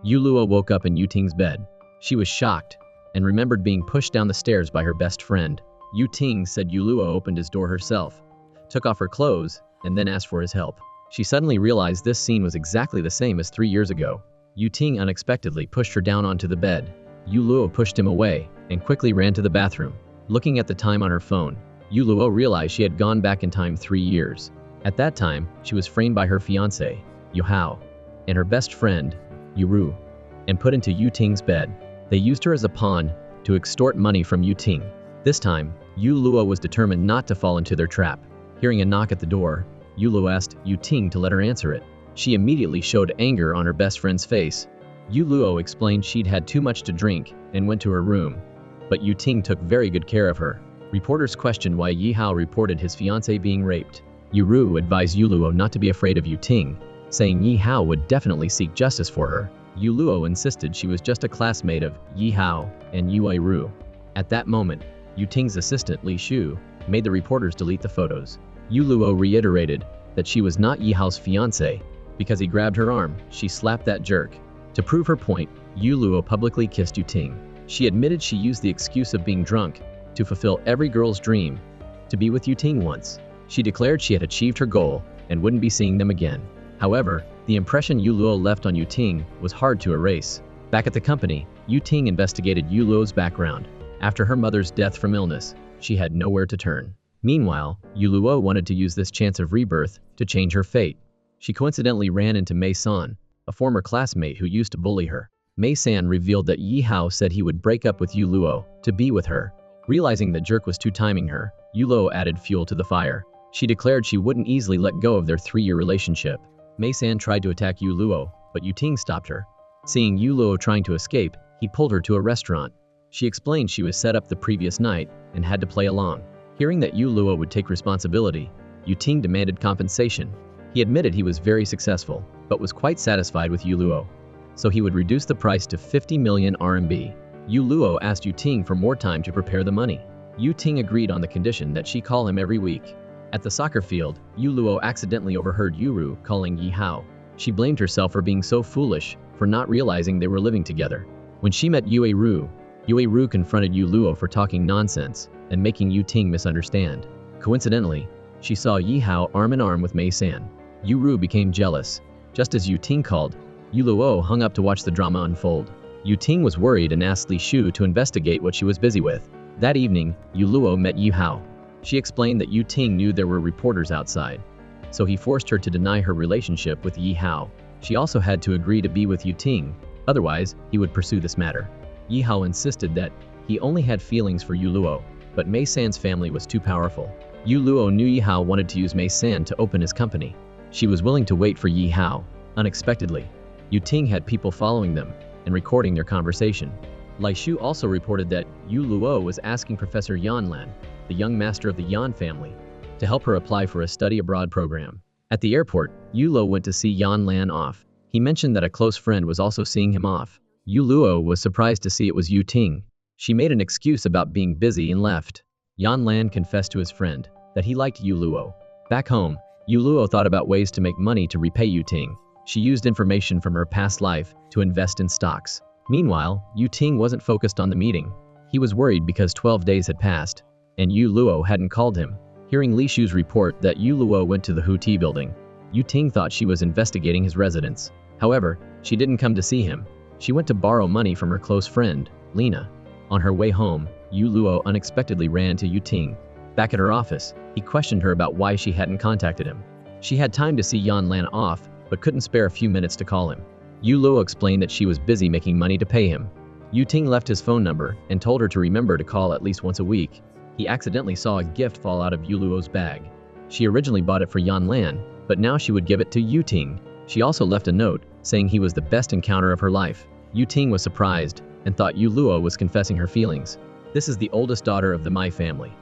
Yu Luo woke up in Yu Ting's bed. She was shocked and remembered being pushed down the stairs by her best friend. Yu Ting said Yu Luo opened his door herself, took off her clothes, and then asked for his help. She suddenly realized this scene was exactly the same as 3 years ago. Yu Ting unexpectedly pushed her down onto the bed. Yu Luo pushed him away and quickly ran to the bathroom. Looking at the time on her phone, Yu Luo realized she had gone back in time 3 years. At that time, she was framed by her fiancé, Yu Hao, and her best friend, Yu Ru, and put into Yu Ting's bed. They used her as a pawn to extort money from Yu Ting. This time, Yu Luo was determined not to fall into their trap. Hearing a knock at the door, Yu Luo asked Yu Ting to let her answer it. She immediately showed anger on her best friend's face. Yu Luo explained she'd had too much to drink and went to her room, but Yu Ting took very good care of her. Reporters questioned why Yi Hao reported his fiancé being raped. Yu Ru advised Yu Luo not to be afraid of Yu Ting, saying Yi Hao would definitely seek justice for her. Yu Luo insisted she was just a classmate of Yi Hao and Yu Ru. At that moment, Yu Ting's assistant Li Shu made the reporters delete the photos. Yu Luo reiterated that she was not Yi Hao's fiancé. Because he grabbed her arm, she slapped that jerk. To prove her point, Yu Luo publicly kissed Yu Ting. She admitted she used the excuse of being drunk to fulfill every girl's dream, to be with Yu Ting once. She declared she had achieved her goal and wouldn't be seeing them again. However, the impression Yu Luo left on Yu Ting was hard to erase. Back at the company, Yu Ting investigated Yu Luo's background. After her mother's death from illness, she had nowhere to turn. Meanwhile, Yu Luo wanted to use this chance of rebirth to change her fate. She coincidentally ran into Mei San, a former classmate who used to bully her. Mei San revealed that Yi Hao said he would break up with Yu Luo to be with her. Realizing the jerk was two-timing her, Yu Luo added fuel to the fire. She declared she wouldn't easily let go of their 3-year relationship. Mei San tried to attack Yu Luo, but Yu Ting stopped her. Seeing Yu Luo trying to escape, he pulled her to a restaurant. She explained she was set up the previous night and had to play along. Hearing that Yu Luo would take responsibility, Yu Ting demanded compensation. He admitted he was very successful, but was quite satisfied with Yu Luo, so he would reduce the price to 50 million RMB. Yu Luo asked Yu Ting for more time to prepare the money. Yu Ting agreed on the condition that she call him every week. At the soccer field, Yu Luo accidentally overheard Yu Ru calling Yi Hao. She blamed herself for being so foolish, for not realizing they were living together. When she met Yu Ru confronted Yu Luo for talking nonsense and making Yu Ting misunderstand. Coincidentally, she saw Yi Hao arm in arm with Mei San. Yu Ru became jealous. Just as Yu Ting called, Yu Luo hung up to watch the drama unfold. Yu Ting was worried and asked Li Shu to investigate what she was busy with. That evening, Yu Luo met Yi Hao. She explained that Yu Ting knew there were reporters outside, so he forced her to deny her relationship with Yi Hao. She also had to agree to be with Yu Ting, otherwise he would pursue this matter. Yi Hao insisted that he only had feelings for Yu Luo, but Mei San's family was too powerful. Yu Luo knew Yi Hao wanted to use Mei San to open his company. She was willing to wait for Yi Hao. Unexpectedly, Yu Ting had people following them and recording their conversation. Li Shu also reported that Yu Luo was asking Professor Yan Lan, the young master of the Yan family, to help her apply for a study abroad program. At the airport, Yu Luo went to see Yan Lan off. He mentioned that a close friend was also seeing him off. Yu Luo was surprised to see it was Yu Ting. She made an excuse about being busy and left. Yan Lan confessed to his friend that he liked Yu Luo. Back home, Yu Luo thought about ways to make money to repay Yu Ting. She used information from her past life to invest in stocks. Meanwhile, Yu Ting wasn't focused on the meeting. He was worried because 12 days had passed, and Yu Luo hadn't called him. Hearing Li Shu's report that Yu Luo went to the Huti building, Yu Ting thought she was investigating his residence. However, she didn't come to see him. She went to borrow money from her close friend, Lena. On her way home, Yu Luo unexpectedly ran to Yu Ting. Back at her office, he questioned her about why she hadn't contacted him. She had time to see Yan Lan off, but couldn't spare a few minutes to call him. Yu Luo explained that she was busy making money to pay him. Yu Ting left his phone number and told her to remember to call at least once a week. He accidentally saw a gift fall out of Yu Luo's bag. She originally bought it for Yan Lan, but now she would give it to Yu Ting. She also left a note saying he was the best encounter of her life. Yu Ting was surprised and thought Yu Luo was confessing her feelings. This is the oldest daughter of the Mai family,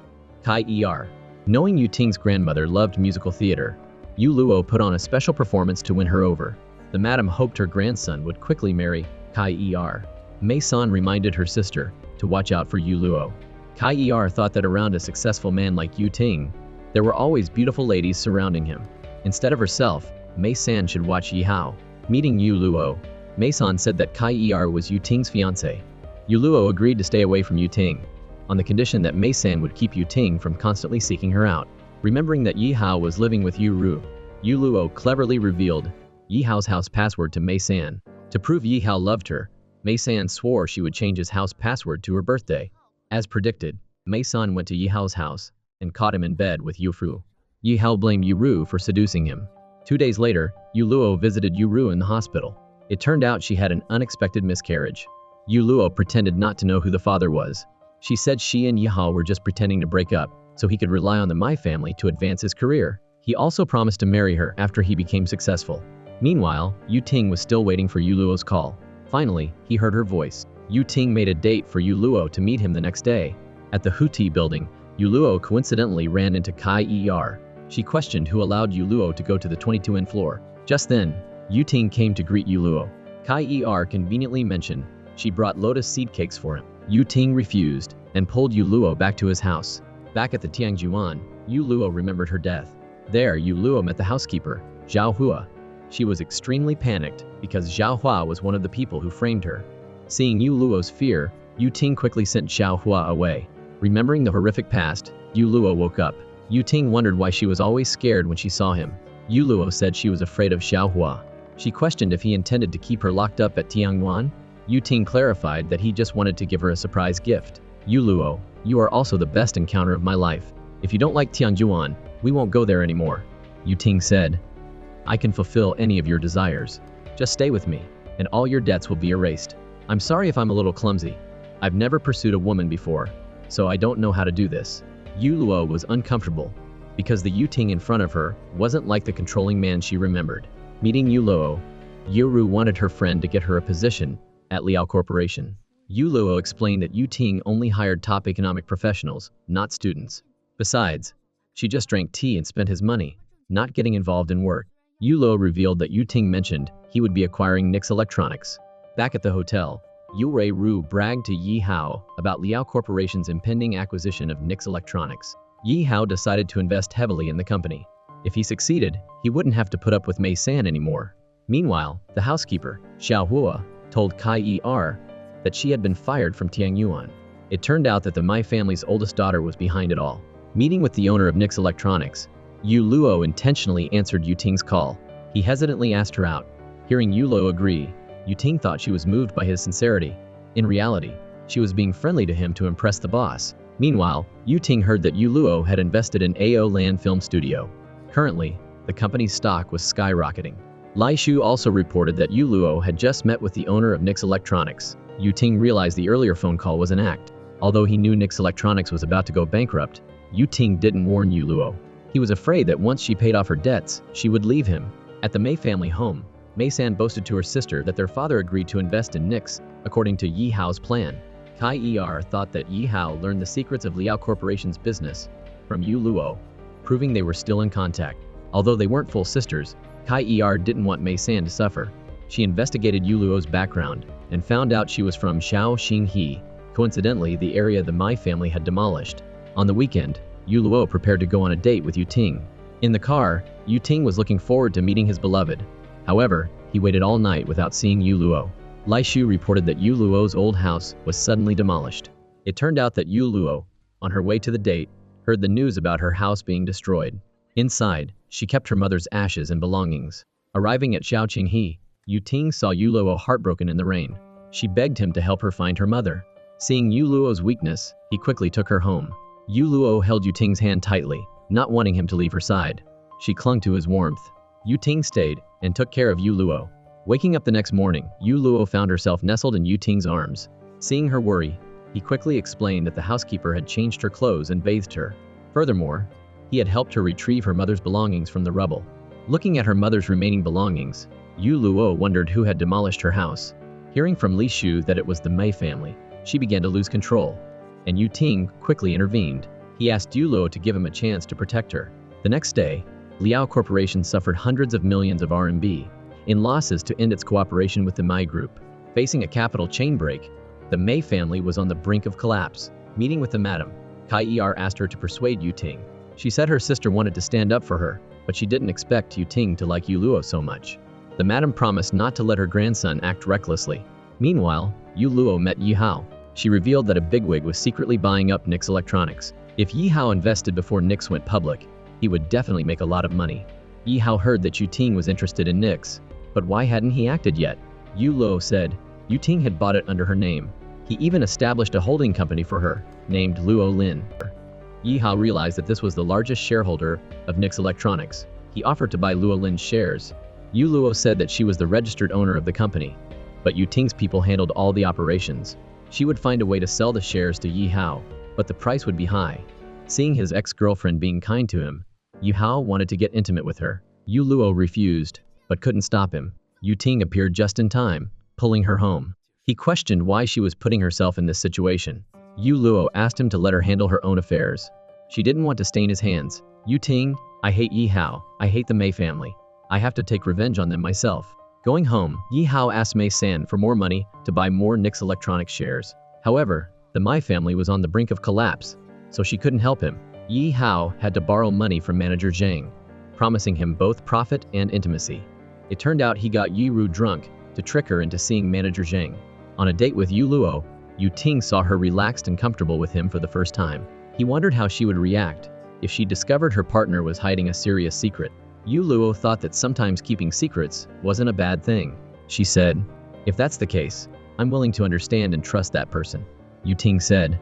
Kai Er. Knowing Yu Ting's grandmother loved musical theater, Yu Luo put on a special performance to win her over. The madam hoped her grandson would quickly marry Kai Er. Mei San reminded her sister to watch out for Yu Luo. Kai Er thought that around a successful man like Yu Ting, there were always beautiful ladies surrounding him. Instead of herself, Mei San should watch Yi Hao. Meeting Yu Luo, Mei-san said that Kai Er was Yu Ting's fiancé. Yu Luo agreed to stay away from Yu Ting, on the condition that Mei-san would keep Yu Ting from constantly seeking her out. Remembering that Yi Hao was living with Yu Ru, Yu Luo cleverly revealed Yi Hao's house password to Mei-san. To prove Yi Hao loved her, Mei-san swore she would change his house password to her birthday. As predicted, Mei-san went to Yi Hao's house and caught him in bed with Yu Ru. Yi Hao blamed Yu Ru for seducing him. 2 days later, Yu Luo visited Yu Ru in the hospital. It turned out she had an unexpected miscarriage. Yu Luo pretended not to know who the father was. She said she and Yi Hao were just pretending to break up, so he could rely on the Mai family to advance his career. He also promised to marry her after he became successful. Meanwhile, Yu Ting was still waiting for Yu Luo's call. Finally, he heard her voice. Yu Ting made a date for Yu Luo to meet him the next day. At the Huti building, Yu Luo coincidentally ran into Kai Er. She questioned who allowed Yu Luo to go to the 22nd floor. Just then, Yu Ting came to greet Yu Luo. Kai Er conveniently mentioned she brought lotus seed cakes for him. Yu Ting refused and pulled Yu Luo back to his house. Back at the Tiangjuan, Yu Luo remembered her death. There, Yu Luo met the housekeeper, Zhao Hua. She was extremely panicked because Zhao Hua was one of the people who framed her. Seeing Yu Luo's fear, Yu Ting quickly sent Zhao Hua away. Remembering the horrific past, Yu Luo woke up. Yu Ting wondered why she was always scared when she saw him. Yu Luo said she was afraid of Zhao Hua. She questioned if he intended to keep her locked up at Tiangyuan. Yu Ting clarified that he just wanted to give her a surprise gift. Yu Luo, you are also the best encounter of my life. If you don't like Tiangyuan, we won't go there anymore. Yu Ting said, I can fulfill any of your desires. Just stay with me, and all your debts will be erased. I'm sorry if I'm a little clumsy. I've never pursued a woman before, so I don't know how to do this. Yu Luo was uncomfortable, because the Yu Ting in front of her wasn't like the controlling man she remembered. Meeting Yu Luo, Yu Ru wanted her friend to get her a position at Liao Corporation. Yu Luo explained that Yu Ting only hired top economic professionals, not students. Besides, she just drank tea and spent his money, not getting involved in work. Yu Luo revealed that Yu Ting mentioned he would be acquiring Nix Electronics. Back at the hotel, Yu Ru bragged to Yi Hao about Liao Corporation's impending acquisition of Nix Electronics. Yi Hao decided to invest heavily in the company. If he succeeded, he wouldn't have to put up with Mei San anymore. Meanwhile, the housekeeper, Xiao Hua, told Kai Er that she had been fired from Tiangyuan. It turned out that the Mai family's oldest daughter was behind it all. Meeting with the owner of Nix Electronics, Yu Luo intentionally answered Yu Ting's call. He hesitantly asked her out. Hearing Yu Luo agree, Yu Ting thought she was moved by his sincerity. In reality, she was being friendly to him to impress the boss. Meanwhile, Yu Ting heard that Yu Luo had invested in AO Land Film Studio. Currently, the company's stock was skyrocketing. Lai Shu also reported that Yu Luo had just met with the owner of Nix Electronics. Yu Ting realized the earlier phone call was an act. Although he knew Nix Electronics was about to go bankrupt, Yu Ting didn't warn Yu Luo. He was afraid that once she paid off her debts, she would leave him. At the Mei family home, Mei San boasted to her sister that their father agreed to invest in Nix, according to Yi Hao's plan. Kai Er thought that Yi Hao learned the secrets of Liao Corporation's business from Yu Luo, proving they were still in contact. Although they weren't full sisters, Kai Er didn't want Mei San to suffer. She investigated Yu Luo's background and found out she was from Xiao Xinghe, coincidentally the area the Mai family had demolished. On the weekend, Yu Luo prepared to go on a date with Yu Ting. In the car, Yu Ting was looking forward to meeting his beloved. However, he waited all night without seeing Yu Luo. Lai Shu reported that Yu Luo's old house was suddenly demolished. It turned out that Yu Luo, on her way to the date, heard the news about her house being destroyed. Inside, she kept her mother's ashes and belongings. Arriving at Xiao Qinghe, Yu Ting saw Yu Luo heartbroken in the rain. She begged him to help her find her mother. Seeing Yu Luo's weakness, he quickly took her home. Yu Luo held Yu Ting's hand tightly, not wanting him to leave her side. She clung to his warmth. Yu Ting stayed and took care of Yu Luo. Waking up the next morning, Yu Luo found herself nestled in Yu Ting's arms. Seeing her worry, he quickly explained that the housekeeper had changed her clothes and bathed her. Furthermore, he had helped her retrieve her mother's belongings from the rubble. Looking at her mother's remaining belongings, Yu Luo wondered who had demolished her house. Hearing from Li Shu that it was the Mei family, she began to lose control, and Yu Ting quickly intervened. He asked Yu Luo to give him a chance to protect her. The next day, Liao Corporation suffered hundreds of millions of RMB in losses to end its cooperation with the Mei Group. Facing a capital chain break, the Mei family was on the brink of collapse. Meeting with the madam, Kai Er asked her to persuade Yu Ting. She said her sister wanted to stand up for her, but she didn't expect Yu Ting to like Yu Luo so much. The madam promised not to let her grandson act recklessly. Meanwhile, Yu Luo met Yi Hao. She revealed that a bigwig was secretly buying up Nix Electronics. If Yi Hao invested before Nix went public, he would definitely make a lot of money. Yi Hao heard that Yu Ting was interested in Nix, but why hadn't he acted yet? Yu Luo said Yu Ting had bought it under her name. He even established a holding company for her, named Luo Lin. Yi Hao realized that this was the largest shareholder of Nix Electronics. He offered to buy Luo Lin's shares. Yu Luo said that she was the registered owner of the company, but Yu Ting's people handled all the operations. She would find a way to sell the shares to Yi Hao, but the price would be high. Seeing his ex-girlfriend being kind to him, Yi Hao wanted to get intimate with her. Yu Luo refused, but couldn't stop him. Yu Ting appeared just in time, pulling her home. He questioned why she was putting herself in this situation. Yu Luo asked him to let her handle her own affairs. She didn't want to stain his hands. Yu Ting, I hate Yi Hao. I hate the Mei family. I have to take revenge on them myself. Going home, Yi Hao asked Mei San for more money to buy more Nix Electronics shares. However, the Mei family was on the brink of collapse, so she couldn't help him. Yi Hao had to borrow money from manager Zhang, promising him both profit and intimacy. It turned out he got Yi Ru drunk to trick her into seeing manager Zhang. On a date with Yu Luo, Yu Ting saw her relaxed and comfortable with him for the first time. He wondered how she would react if she discovered her partner was hiding a serious secret. Yu Luo thought that sometimes keeping secrets wasn't a bad thing. She said, if that's the case, I'm willing to understand and trust that person. Yu Ting said,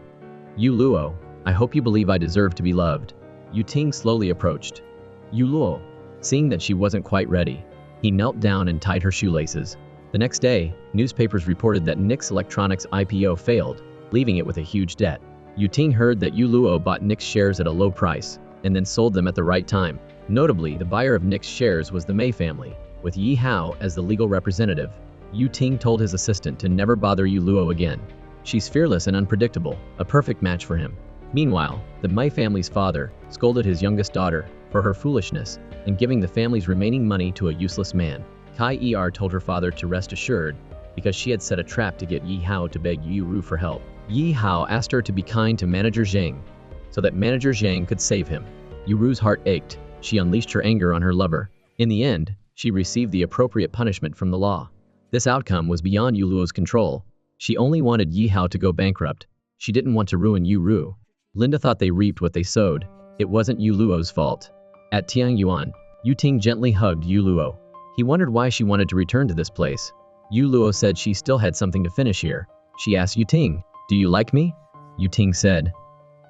Yu Luo, I hope you believe I deserve to be loved. Yu Ting slowly approached Yu Luo. Seeing that she wasn't quite ready, he knelt down and tied her shoelaces. The next day, newspapers reported that Nix Electronics IPO failed, leaving it with a huge debt. Yu Ting heard that Yu Luo bought Nix shares at a low price, and then sold them at the right time. Notably, the buyer of Nix shares was the Mei family, with Yi Hao as the legal representative. Yu Ting told his assistant to never bother Yu Luo again. She's fearless and unpredictable, a perfect match for him. Meanwhile, the Mei family's father scolded his youngest daughter for her foolishness in giving the family's remaining money to a useless man. Kai Er told her father to rest assured because she had set a trap to get Yi Hao to beg Yi Ru for help. Yi Hao asked her to be kind to manager Zhang so that manager Zhang could save him. Yi Ru's heart ached. She unleashed her anger on her lover. In the end, she received the appropriate punishment from the law. This outcome was beyond Yu Luo's control. She only wanted Yi Hao to go bankrupt. She didn't want to ruin Yu Ru. Linda thought they reaped what they sowed. It wasn't Yu Luo's fault. At Tiangyuan, Yu Ting gently hugged Yu Luo. He wondered why she wanted to return to this place. Yu Luo said she still had something to finish here. She asked Yu Ting, do you like me? Yu Ting said,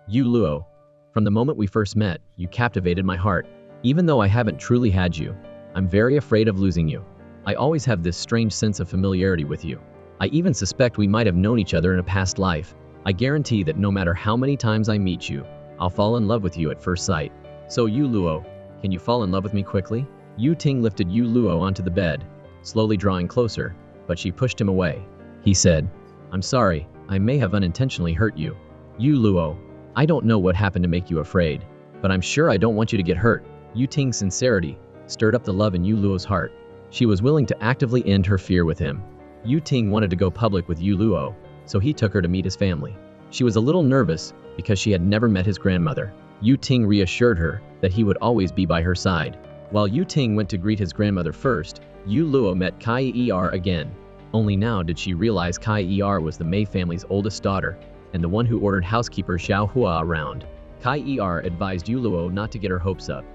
Yu Luo, from the moment we first met, you captivated my heart. Even though I haven't truly had you, I'm very afraid of losing you. I always have this strange sense of familiarity with you. I even suspect we might have known each other in a past life. I guarantee that no matter how many times I meet you, I'll fall in love with you at first sight. So Yu Luo, can you fall in love with me quickly? Yu Ting lifted Yu Luo onto the bed, slowly drawing closer, but she pushed him away. He said, I'm sorry, I may have unintentionally hurt you. Yu Luo, I don't know what happened to make you afraid, but I'm sure I don't want you to get hurt. Yu Ting's sincerity stirred up the love in Yu Luo's heart. She was willing to actively end her fear with him. Yu Ting wanted to go public with Yu Luo, so he took her to meet his family. She was a little nervous because she had never met his grandmother. Yu Ting reassured her that he would always be by her side. While Yu Ting went to greet his grandmother first, Yu Luo met Kai Er again. Only now did she realize Kai Er was the Mei family's oldest daughter, and the one who ordered housekeeper Xiao Hua around. Kai Er advised Yu Luo not to get her hopes up.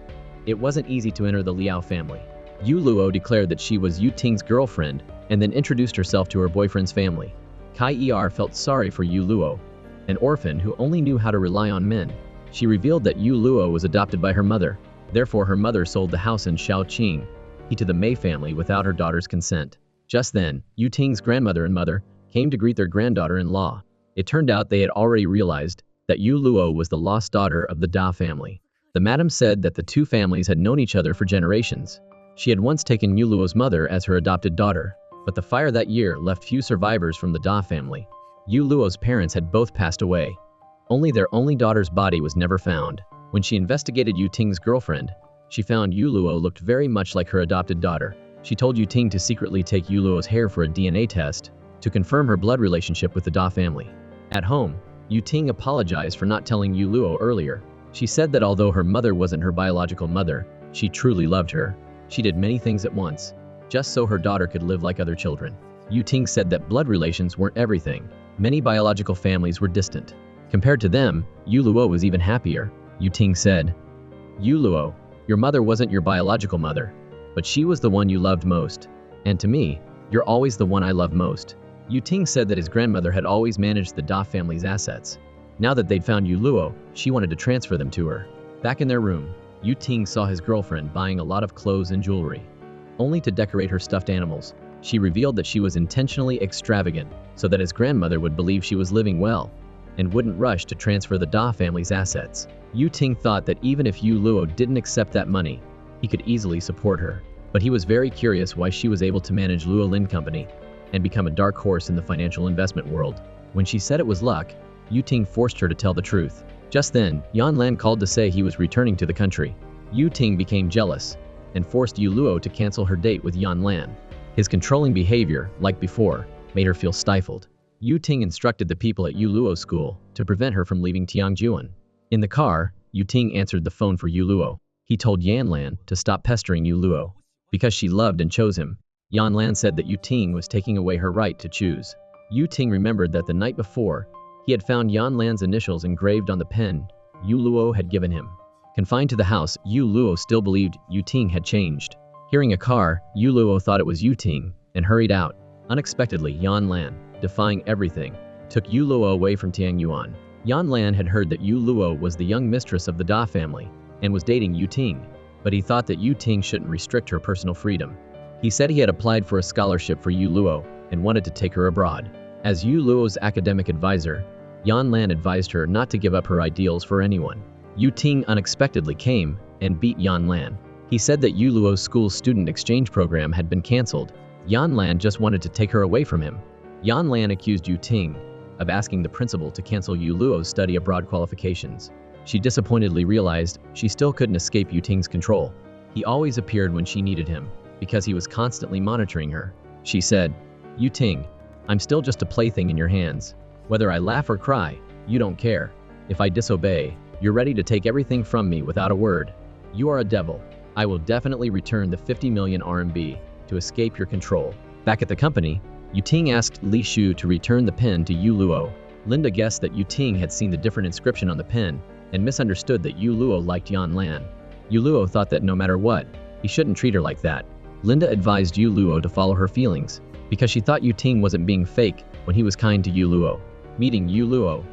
It wasn't easy to enter the Liao family. Yu Luo declared that she was Yu Ting's girlfriend, and then introduced herself to her boyfriend's family. Kai Er felt sorry for Yu Luo, an orphan who only knew how to rely on men. She revealed that Yu Luo was adopted by her mother. Therefore, her mother sold the house in Shaoqing to the Mei family without her daughter's consent. Just then, Yu Ting's grandmother and mother came to greet their granddaughter-in-law. It turned out they had already realized that Yu Luo was the lost daughter of the Da family. The madam said that the two families had known each other for generations. She had once taken Yu Luo's mother as her adopted daughter, but the fire that year left few survivors from the Da family. Yu Luo's parents had both passed away. Only their only daughter's body was never found. When she investigated Yu Ting's girlfriend, she found Yu Luo looked very much like her adopted daughter. She told Yu Ting to secretly take Yu Luo's hair for a DNA test to confirm her blood relationship with the Da family. At home, Yu Ting apologized for not telling Yu Luo earlier. She said that although her mother wasn't her biological mother, she truly loved her. She did many things at once. just so her daughter could live like other children. Yu Ting said that blood relations weren't everything. Many biological families were distant. Compared to them, Yu Luo was even happier. Yu Ting said, "Yu Luo, your mother wasn't your biological mother, but she was the one you loved most. And to me, you're always the one I love most." Yu Ting said that his grandmother had always managed the Da family's assets. Now that they'd found Yu Luo, she wanted to transfer them to her. Back in their room, Yu Ting saw his girlfriend buying a lot of clothes and jewelry, only to decorate her stuffed animals. She revealed that she was intentionally extravagant so that his grandmother would believe she was living well and wouldn't rush to transfer the Da family's assets. Yu Ting thought that even if Yu Luo didn't accept that money, he could easily support her. But he was very curious why she was able to manage Luo Lin Company and become a dark horse in the financial investment world. When she said it was luck, Yu Ting forced her to tell the truth. Just then, Yan Lan called to say he was returning to the country. Yu Ting became jealous and forced Yu Luo to cancel her date with Yan Lan. His controlling behavior, like before, made her feel stifled. Yu Ting instructed the people at Yu Luo's school to prevent her from leaving Tiangjuan. In the car, Yu Ting answered the phone for Yu Luo. He told Yan Lan to stop pestering Yu Luo because she loved and chose him. Yan Lan said that Yu Ting was taking away her right to choose. Yu Ting remembered that the night before, he had found Yan Lan's initials engraved on the pen Yu Luo had given him. Confined to the house, Yu Luo still believed Yu Ting had changed. Hearing a car, Yu Luo thought it was Yu Ting and hurried out. Unexpectedly, Yan Lan, defying everything, took Yu Luo away from Tiangyuan. Yan Lan had heard that Yu Luo was the young mistress of the Da family and was dating Yu Ting, but he thought that Yu Ting shouldn't restrict her personal freedom. He said he had applied for a scholarship for Yu Luo and wanted to take her abroad. As Yu Luo's academic advisor, Yan Lan advised her not to give up her ideals for anyone. Yu Ting unexpectedly came and beat Yan Lan. He said that Yu Luo's school's student exchange program had been cancelled. Yan Lan just wanted to take her away from him. Yan Lan accused Yu Ting of asking the principal to cancel Yu Luo's study abroad qualifications. She disappointedly realized she still couldn't escape Yu Ting's control. He always appeared when she needed him because he was constantly monitoring her. She said, "Yu Ting, I'm still just a plaything in your hands. Whether I laugh or cry, you don't care. If I disobey, you're ready to take everything from me without a word. You are a devil. I will definitely return the 50 million RMB to escape your control." Back at the company, Yu Ting asked Li Shu to return the pen to Yu Luo. Linda guessed that Yu Ting had seen the different inscription on the pen and misunderstood that Yu Luo liked Yan Lan. Yu Luo thought that no matter what, he shouldn't treat her like that. Linda advised Yu Luo to follow her feelings because she thought Yu Ting wasn't being fake when he was kind to Yu Luo. Meeting Yu Luo,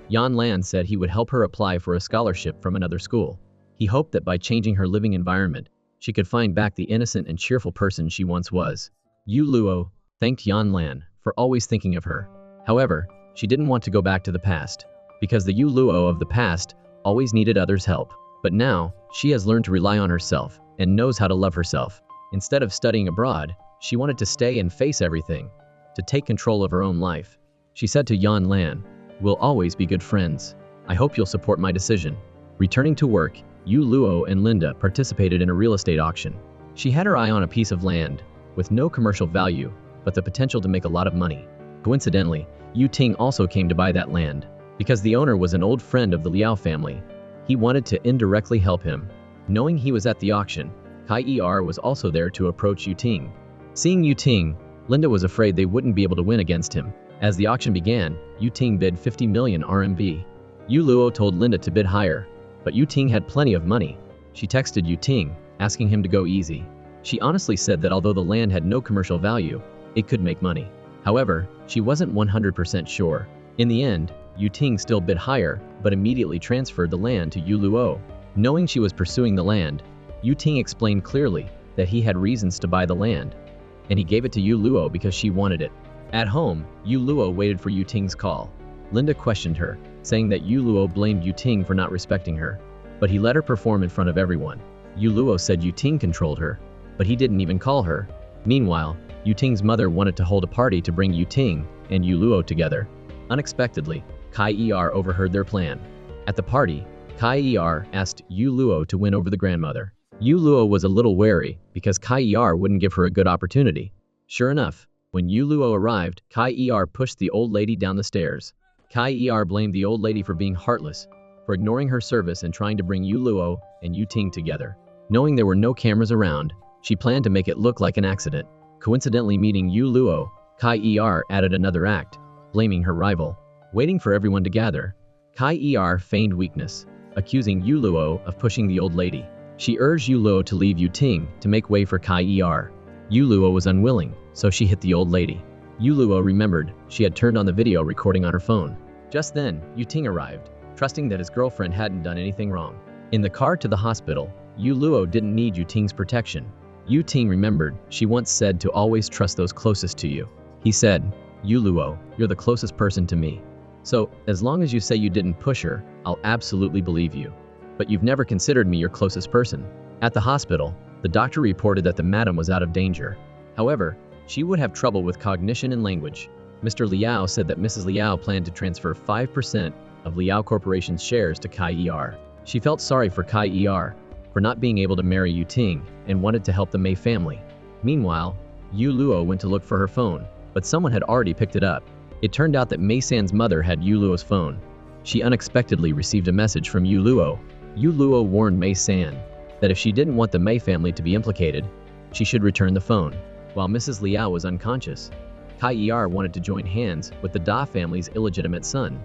Yan Lan said he would help her apply for a scholarship from another school. He hoped that by changing her living environment, she could find back the innocent and cheerful person she once was. Yu Luo thanked Yan Lan for always thinking of her. However, she didn't want to go back to the past, because the Yu Luo of the past always needed others' help. But now, she has learned to rely on herself and knows how to love herself. Instead of studying abroad, she wanted to stay and face everything, to take control of her own life. She said to Yan Lan, "We'll always be good friends. I hope you'll support my decision." Returning to work, Yu Luo and Linda participated in a real estate auction. She had her eye on a piece of land with no commercial value, but the potential to make a lot of money. Coincidentally, Yu Ting also came to buy that land. Because the owner was an old friend of the Liao family, he wanted to indirectly help him. Knowing he was at the auction, Kai Er was also there to approach Yu Ting. Seeing Yu Ting, Linda was afraid they wouldn't be able to win against him. As the auction began, Yu Ting bid 50 million RMB. Yu Luo told Linda to bid higher, but Yu Ting had plenty of money. She texted Yu Ting, asking him to go easy. She honestly said that although the land had no commercial value, it could make money. However, she wasn't 100% sure. In the end, Yu Ting still bid higher, but immediately transferred the land to Yu Luo. Knowing she was pursuing the land, Yu Ting explained clearly that he had reasons to buy the land, and he gave it to Yu Luo because she wanted it. At home, Yu Luo waited for Yu Ting's call. Linda questioned her, saying that Yu Luo blamed Yu Ting for not respecting her, but he let her perform in front of everyone. Yu Luo said Yu Ting controlled her, but he didn't even call her. Meanwhile, Yu Ting's mother wanted to hold a party to bring Yu Ting and Yu Luo together. Unexpectedly, Kai Er overheard their plan. At the party, Kai Er asked Yu Luo to win over the grandmother. Yu Luo was a little wary because Kai Er wouldn't give her a good opportunity. Sure enough, when Yu Luo arrived, Kai Er pushed the old lady down the stairs. Kai Er blamed the old lady for being heartless, for ignoring her service and trying to bring Yu Luo and Yu Ting together. Knowing there were no cameras around, She planned to make it look like an accident. Coincidentally meeting Yu Luo, Kai Er added another act, blaming her rival. Waiting for everyone to gather, Kai Er feigned weakness, accusing Yu Luo of pushing the old lady. She urged Yu Luo to leave Yu Ting to make way for Kai Er. Yu Luo was unwilling, so she hit the old lady. Yu Luo remembered she had turned on the video recording on her phone. Just then, Yu Ting arrived, trusting that his girlfriend hadn't done anything wrong. In the car to the hospital, Yu Luo didn't need Yu Ting's protection. Yu Ting remembered she once said to always trust those closest to you. He said, "Yu Luo, you're the closest person to me. So, as long as you say you didn't push her, I'll absolutely believe you. But you've never considered me your closest person." At the hospital, the doctor reported that the madam was out of danger. However, she would have trouble with cognition and language. Mr. Liao said that Mrs. Liao planned to transfer 5% of Liao Corporation's shares to Kai Er. She felt sorry for Kai Er for not being able to marry Yu Ting and wanted to help the Mei family. Meanwhile, Yu Luo went to look for her phone, but someone had already picked it up. It turned out that Mei San's mother had Yu Luo's phone. She unexpectedly received a message from Yu Luo. Yu Luo warned Mei San that if she didn't want the Mei family to be implicated, she should return the phone. While Mrs. Liao was unconscious, Kai Er wanted to join hands with the Da family's illegitimate son,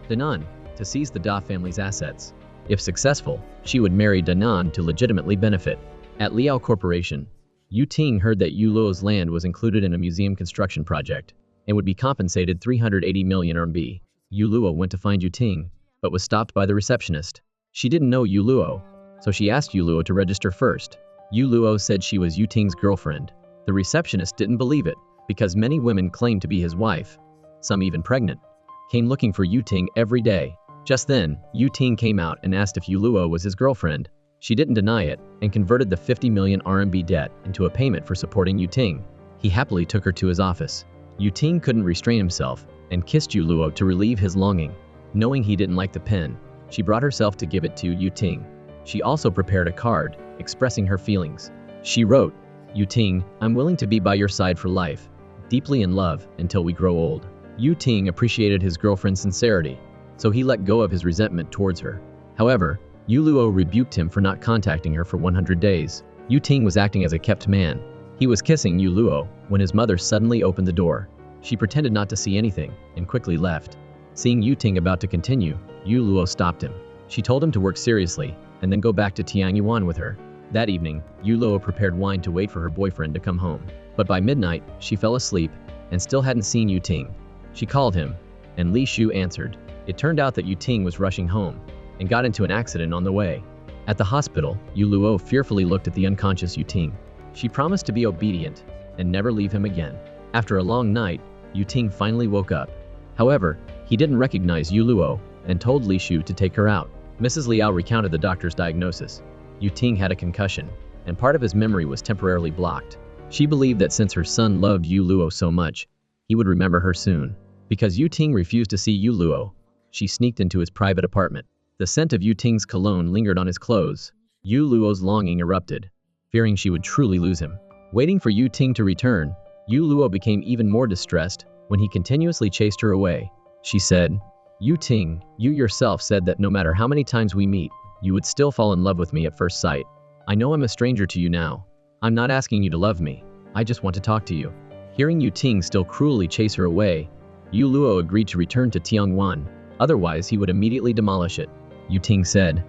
Danan, to seize the Da family's assets. If successful, she would marry Danan to legitimately benefit. At Liao Corporation, Yu Ting heard that Yu Luo's land was included in a museum construction project and would be compensated 380 million RMB. Yu Luo went to find Yu Ting, but was stopped by the receptionist. She didn't know Yu Luo, so she asked Yu Luo to register first. Yu Luo said she was Yu Ting's girlfriend. The receptionist didn't believe it, because many women claimed to be his wife, some even pregnant, came looking for Yu Ting every day. Just then, Yu Ting came out and asked if Yu Luo was his girlfriend. She didn't deny it and converted the 50 million RMB debt into a payment for supporting Yu Ting. He happily took her to his office. Yu Ting couldn't restrain himself and kissed Yu Luo to relieve his longing. Knowing he didn't like the pen, she brought herself to give it to Yu Ting. She also prepared a card, expressing her feelings. She wrote, "Yu Ting, I'm willing to be by your side for life, deeply in love until we grow old." Yu Ting appreciated his girlfriend's sincerity, so he let go of his resentment towards her. However, Yu Luo rebuked him for not contacting her for 100 days. Yu Ting was acting as a kept man. He was kissing Yu Luo when his mother suddenly opened the door. She pretended not to see anything and quickly left. Seeing Yu Ting about to continue, Yu Luo stopped him. She told him to work seriously and then go back to Tiangyuan with her. That evening, Yu Luo prepared wine to wait for her boyfriend to come home. But by midnight, she fell asleep and still hadn't seen Yu Ting. She called him, and Li Shu answered. It turned out that Yu Ting was rushing home and got into an accident on the way. At the hospital, Yu Luo fearfully looked at the unconscious Yu Ting. She promised to be obedient and never leave him again. After a long night, Yu Ting finally woke up. However, he didn't recognize Yu Luo and told Li Shu to take her out. Mrs. Liao recounted the doctor's diagnosis. Yu Ting had a concussion, and part of his memory was temporarily blocked. She believed that since her son loved Yu Luo so much, he would remember her soon. Because Yu Ting refused to see Yu Luo, she sneaked into his private apartment. The scent of Yu Ting's cologne lingered on his clothes. Yu Luo's longing erupted, fearing she would truly lose him. Waiting for Yu Ting to return, Yu Luo became even more distressed when he continuously chased her away. She said, "Yu Ting, you yourself said that no matter how many times we meet, you would still fall in love with me at first sight. I know I'm a stranger to you now. I'm not asking you to love me. I just want to talk to you." Hearing Yu Ting still cruelly chase her away, Yu Luo agreed to return to Tiangyuan. Otherwise, he would immediately demolish it. Yu Ting said,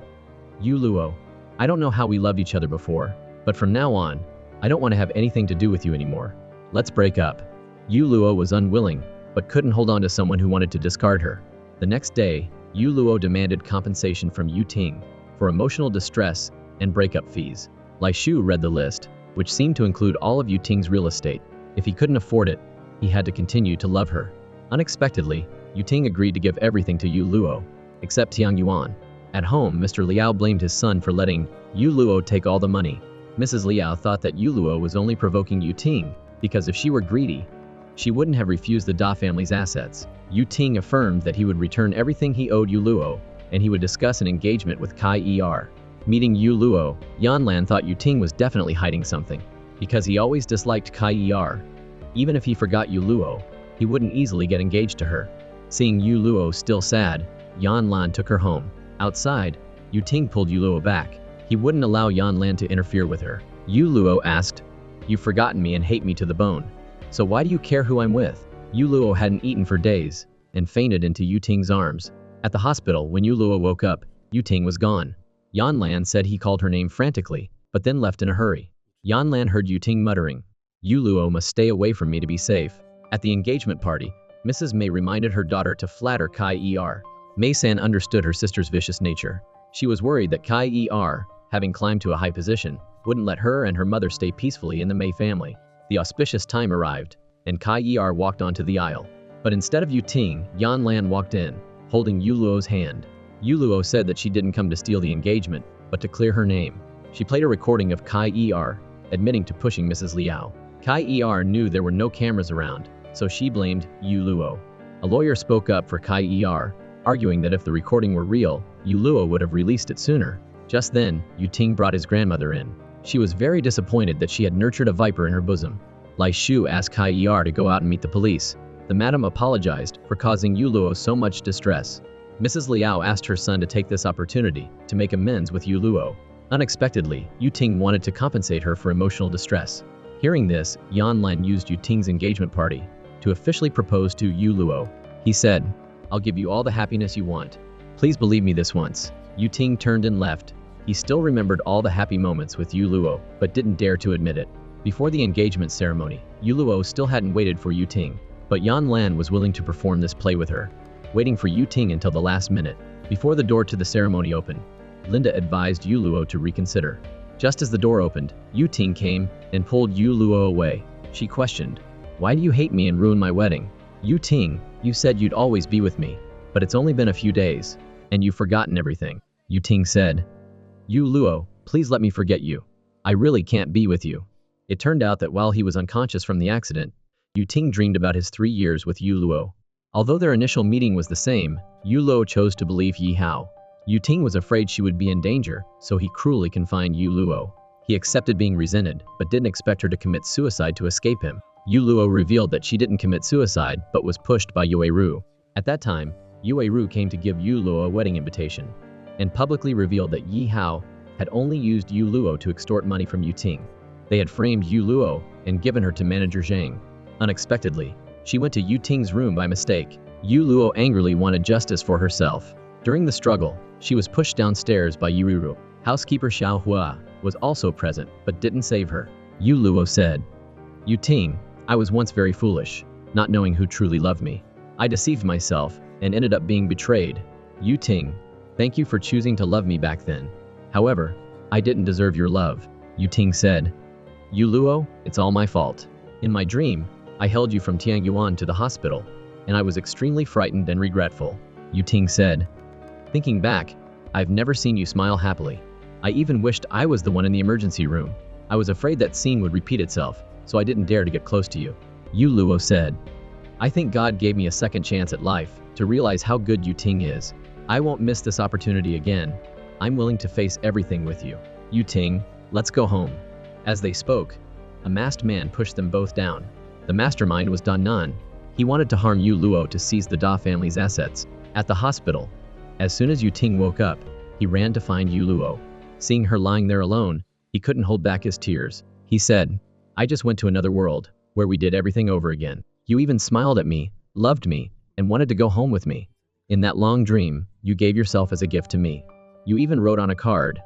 "Yu Luo, I don't know how we loved each other before, but from now on, I don't want to have anything to do with you anymore. Let's break up." Yu Luo was unwilling, but couldn't hold on to someone who wanted to discard her. The next day, Yu Luo demanded compensation from Yu Ting for emotional distress and breakup fees. Li Shu read the list, which seemed to include all of Yu Ting's real estate. If he couldn't afford it, he had to continue to love her. Unexpectedly, Yu Ting agreed to give everything to Yu Luo, except Tiangyuan. At home, Mr. Liao blamed his son for letting Yu Luo take all the money. Mrs. Liao thought that Yu Luo was only provoking Yu Ting, because if she were greedy, she wouldn't have refused the Da family's assets. Yu Ting affirmed that he would return everything he owed Yu Luo, and he would discuss an engagement with Kai Er. Meeting Yu Luo, Yan Lan thought Yu Ting was definitely hiding something, because he always disliked Kai Er. Even if he forgot Yu Luo, he wouldn't easily get engaged to her. Seeing Yu Luo still sad, Yan Lan took her home. Outside, Yu Ting pulled Yu Luo back. He wouldn't allow Yan Lan to interfere with her. Yu Luo asked. You've forgotten me and hate me to the bone. So why do you care who I'm with? Yu Luo hadn't eaten for days and fainted into Yu Ting's arms. At the hospital, when Yu Luo woke up, Yu Ting was gone. Yan Lan said he called her name frantically, but then left in a hurry. Yan Lan heard Yu Ting muttering, Yu Luo must stay away from me to be safe. At the engagement party, Mrs. Mei reminded her daughter to flatter Kai Er. Mei-san understood her sister's vicious nature. She was worried that Kai Er, having climbed to a high position, wouldn't let her and her mother stay peacefully in the Mei family. The auspicious time arrived, and Kai Er walked onto the aisle. But instead of Yu Ting, Yan Lan walked in, holding Yu Luo's hand. Yu Luo said that she didn't come to steal the engagement, but to clear her name. She played a recording of Kai Er, admitting to pushing Mrs. Liao. Kai Er knew there were no cameras around, so she blamed Yu Luo. A lawyer spoke up for Kai Er, arguing that if the recording were real, Yu Luo would have released it sooner. Just then, Yu Ting brought his grandmother in. She was very disappointed that she had nurtured a viper in her bosom. Lai Shu asked Kai Er to go out and meet the police. The madam apologized for causing Yu Luo so much distress. Mrs. Liao asked her son to take this opportunity to make amends with Yu Luo. Unexpectedly, Yu Ting wanted to compensate her for emotional distress. Hearing this, Yan Lan used Yu Ting's engagement party to officially propose to Yu Luo. He said, I'll give you all the happiness you want. Please believe me this once. Yu Ting turned and left. He still remembered all the happy moments with Yu Luo, but didn't dare to admit it. Before the engagement ceremony, Yu Luo still hadn't waited for Yu Ting, but Yan Lan was willing to perform this play with her, waiting for Yu Ting until the last minute. Before the door to the ceremony opened, Linda advised Yu Luo to reconsider. Just as the door opened, Yu Ting came and pulled Yu Luo away. She questioned, Why do you hate me and ruin my wedding? Yu Ting, you said you'd always be with me, but it's only been a few days, and you've forgotten everything. Yu Ting said, Yu Luo, please let me forget you. I really can't be with you. It turned out that while he was unconscious from the accident, Yu Ting dreamed about his 3 years with Yu Luo. Although their initial meeting was the same, Yu Luo chose to believe Yi Hao. Yu Ting was afraid she would be in danger, so he cruelly confined Yu Luo. He accepted being resented, but didn't expect her to commit suicide to escape him. Yu Luo revealed that she didn't commit suicide, but was pushed by Yue Ru. At that time, Yue Ru came to give Yu Luo a wedding invitation, and publicly revealed that Yi Hao had only used Yu Luo to extort money from Yu Ting. They had framed Yu Luo and given her to manager Zhang. Unexpectedly, she went to Yu Ting's room by mistake. Yu Luo angrily wanted justice for herself. During the struggle, she was pushed downstairs by Yue Ru. Housekeeper Xiao Hua was also present, but didn't save her. Yu Luo said, Yu Ting, I was once very foolish, not knowing who truly loved me. I deceived myself and ended up being betrayed. Yu Ting, thank you for choosing to love me back then. However, I didn't deserve your love. Yu Ting said, Yu Luo, it's all my fault. In my dream, I held you from Tiangyuan to the hospital, and I was extremely frightened and regretful. Yu Ting said, Thinking back, I've never seen you smile happily. I even wished I was the one in the emergency room. I was afraid that scene would repeat itself, so I didn't dare to get close to you. Yu Luo said, I think God gave me a second chance at life to realize how good Yu Ting is. I won't miss this opportunity again. I'm willing to face everything with you. Yu Ting, let's go home. As they spoke, a masked man pushed them both down. The mastermind was Dan Nan. He wanted to harm Yu Luo to seize the Da family's assets. At the hospital, as soon as Yu Ting woke up, he ran to find Yu Luo. Seeing her lying there alone, he couldn't hold back his tears. He said, I just went to another world, where we did everything over again. You even smiled at me, loved me, and wanted to go home with me. In that long dream, you gave yourself as a gift to me. You even wrote on a card,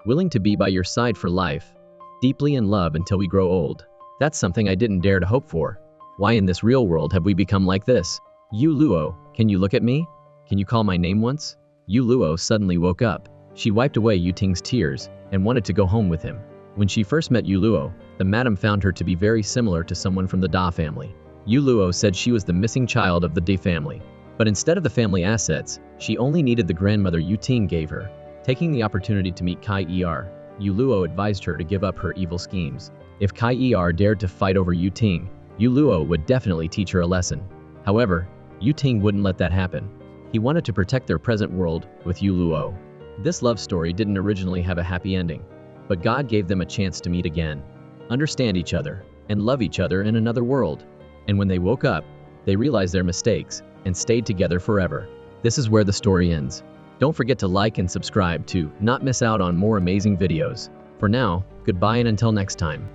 willing to be by your side for life, deeply in love until we grow old. That's something I didn't dare to hope for. Why in this real world have we become like this? Yu Luo, can you look at me? Can you call my name once? Yu Luo suddenly woke up. She wiped away Yu Ting's tears and wanted to go home with him. When she first met Yu Luo, the madam found her to be very similar to someone from the Da family. Yu Luo said she was the missing child of the Da family. But instead of the family assets, she only needed the grandmother Yu Ting gave her. Taking the opportunity to meet Kai Er, Yu Luo advised her to give up her evil schemes. If Kai Er dared to fight over Yu Ting, Yu Luo would definitely teach her a lesson. However, Yu Ting wouldn't let that happen. He wanted to protect their present world with Yu Luo. This love story didn't originally have a happy ending, but God gave them a chance to meet again, understand each other, and love each other in another world. And when they woke up, they realized their mistakes and stayed together forever. This is where the story ends. Don't forget to like and subscribe to not miss out on more amazing videos. For now, goodbye and until next time.